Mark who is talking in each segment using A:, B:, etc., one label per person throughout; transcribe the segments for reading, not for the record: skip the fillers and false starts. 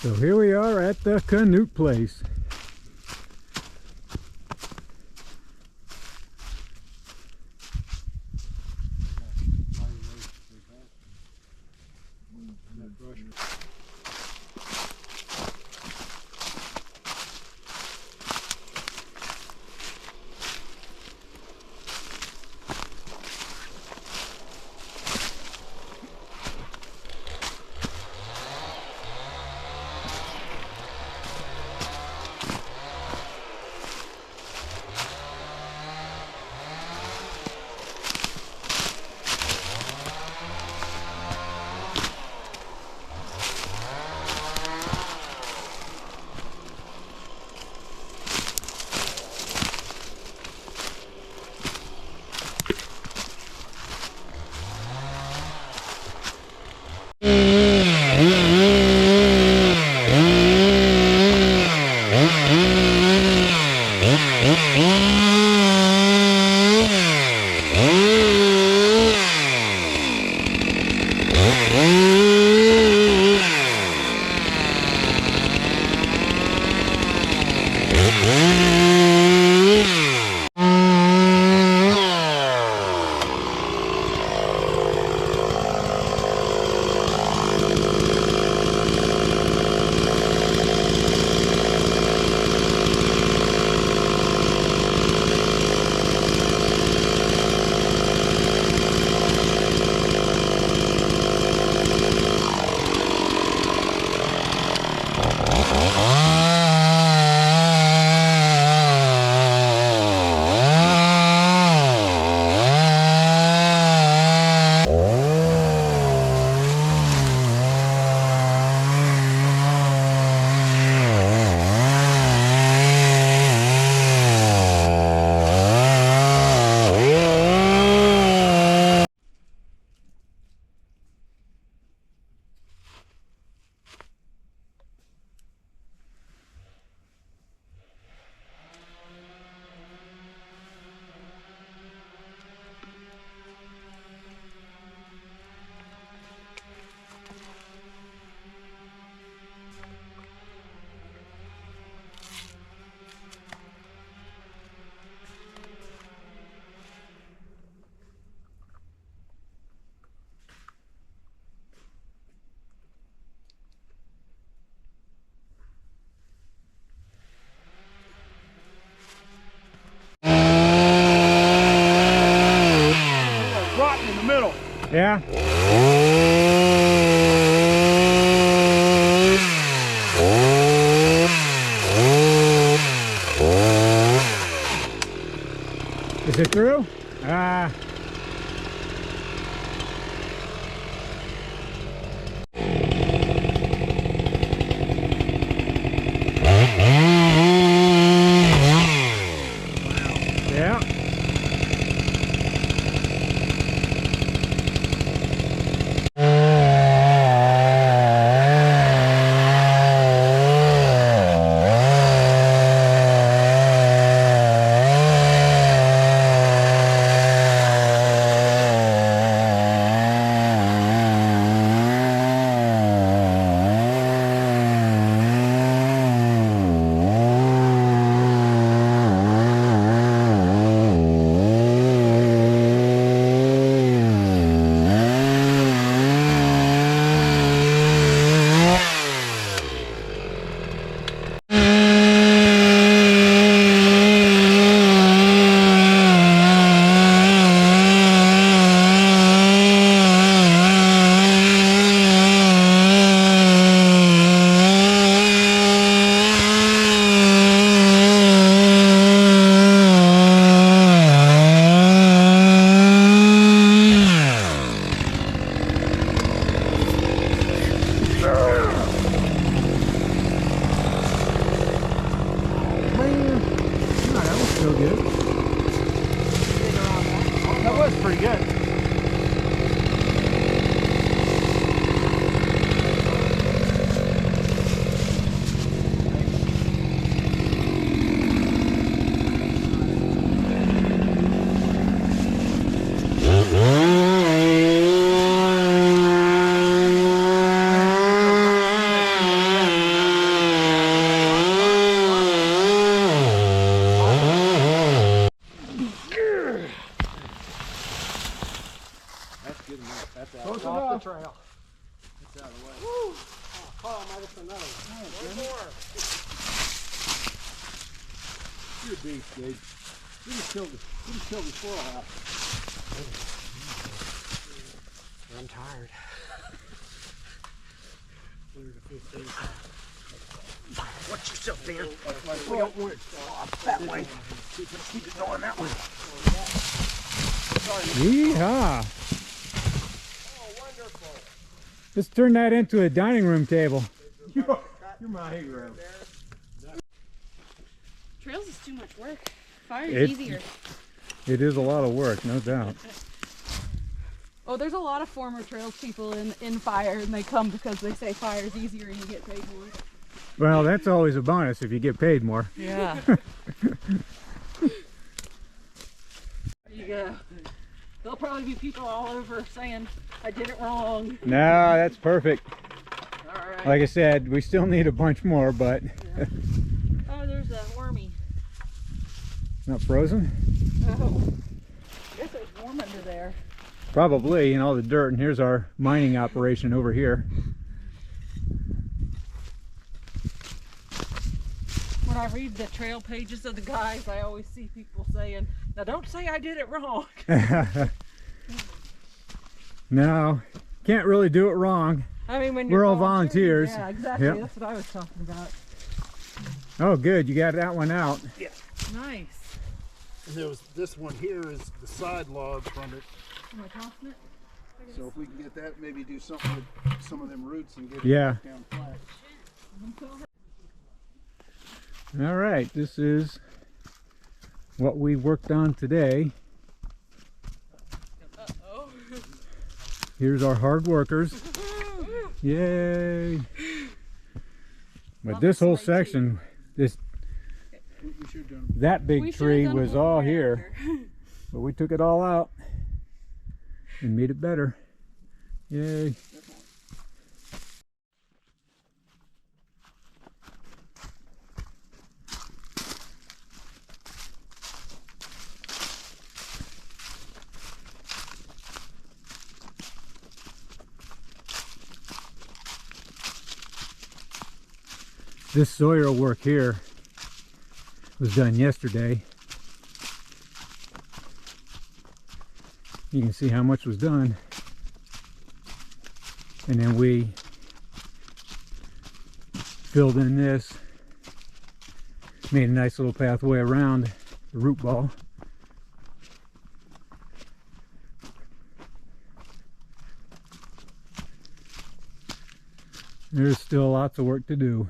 A: So here we are at the Canute Place. Yeah. Is it through? Ah. Yeah. Pretty good.
B: You're a beast, dude. You just killed the squirrel house.
C: I'm tired. Watch yourself, Dan. We don't want it that way. Keep it going that way.
A: Yeehaw!
B: Oh, wonderful.
A: Let's turn that into a dining room table.
B: You're my hero.
D: Trails is too much work. Fire is easier.
A: It is a lot of work, no doubt.
D: Oh, there's a lot of former trails people in fire, and they come because they say fire is easier and you get paid more.
A: Well, that's always a bonus if you get paid more.
D: Yeah. There you go. There'll probably be people all over saying I did it wrong.
A: No, that's perfect.
D: All right.
A: Like I said, we still need a bunch more, but
D: Yeah. Oh, there's a wormy.
A: not frozen.
D: Oh, I guess it's warm under there.
A: Probably, and all the dirt. And here's our mining operation over here.
D: When I read the trail pages of the guys, I always see people saying, now don't say I did it wrong.
A: No, can't really do it wrong.
D: I mean, when
A: We're
D: you're
A: all volunteers.
D: Yeah, exactly.
A: Yep.
D: That's what I was talking about.
A: Oh, good. You got that one out.
D: Nice.
B: And there was this one here is the side log from it.
D: Am I tossing it?
B: So if we can get that, maybe do something with some of them roots and get it
A: Yeah.
B: back down flat.
A: All right, this is what we worked on today.
D: Uh-oh.
A: Here's our hard workers. Yay! But
D: Love
A: this
D: the
A: whole
D: spray
A: section, this
B: We should have done.
A: that
D: We
A: big
D: should've
A: tree
D: done a
A: was
D: little
A: all
D: more
A: here,
D: after.
A: but we took it all out and made it better. Yay! This soil work here was done yesterday. You can see how much was done. And then we filled in this, made a nice little pathway around the root ball. There's still lots of work to do.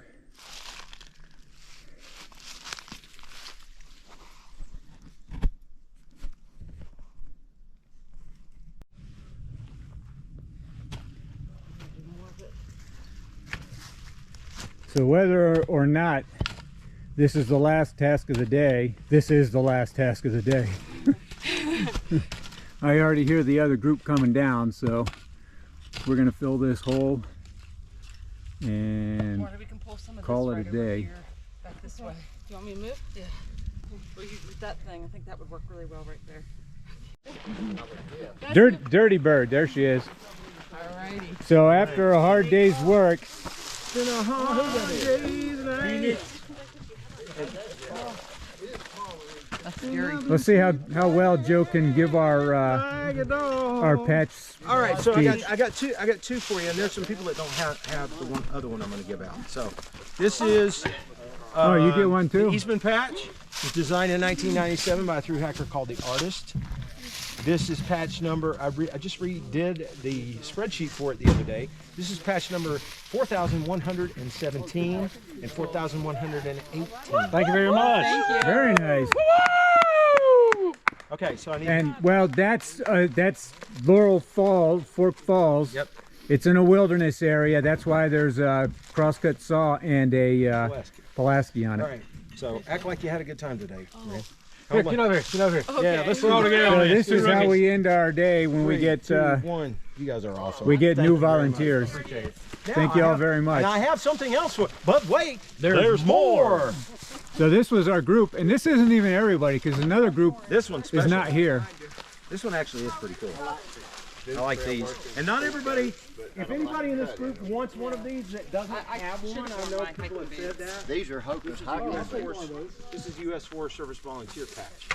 A: So whether or not this is the last task of the day, this is the last task of the day. I already hear the other group coming down, so we're going to fill this hole and
D: Or we can pull some of
A: call
D: this
A: it a
D: right over
A: day.
D: here, back this way. Do you want me to move? Yeah. Well, you with that thing, I think that would work really well right there.
A: Dirty bird, there she is.
D: Alrighty.
A: So after a hard day's work,
D: That's scary.
A: let's see how well Joe can give our patch.
C: All right, so
A: speech.
C: I got two for you, and there's some people that don't have the other one I'm going to give out. So this is.
A: Oh, you get one too?
C: The Eastman patch. It was designed in 1997 by a thru hacker called the Artist. This is patch number. I just redid the spreadsheet for it the other day. This is patch number 4,117 and 4,118.
A: Thank you very much.
D: Thank you.
A: Very nice.
C: Okay, so I need.
A: And well, that's Laurel Falls, Fork Falls.
C: Yep.
A: It's in a wilderness area. That's why there's a crosscut saw and a Pulaski on it.
C: All right. So act like you had a good time today.
D: Oh.
C: Here, get over here. Get over here.
D: Okay.
C: Yeah, let's roll together.
A: So this is how we end our day when we
C: 3,
A: get
C: 2, 1. You guys are awesome.
A: we get
C: Thank
A: new
C: you very much.
A: volunteers.
C: Appreciate it.
A: Thank
C: Now,
A: you
C: I
A: all
C: have-
A: very much.
C: And I have something else for. But wait, there's more.
A: So this was our group, and this isn't even everybody because another group
C: This one's
A: is
C: special.
A: not here.
C: This one actually is pretty cool. I like these. And not everybody, if anybody in this group wants one of these that doesn't have one, I know people have said that.
B: These are Hocus Pocus.
C: This is U.S. Forest Service volunteer patch.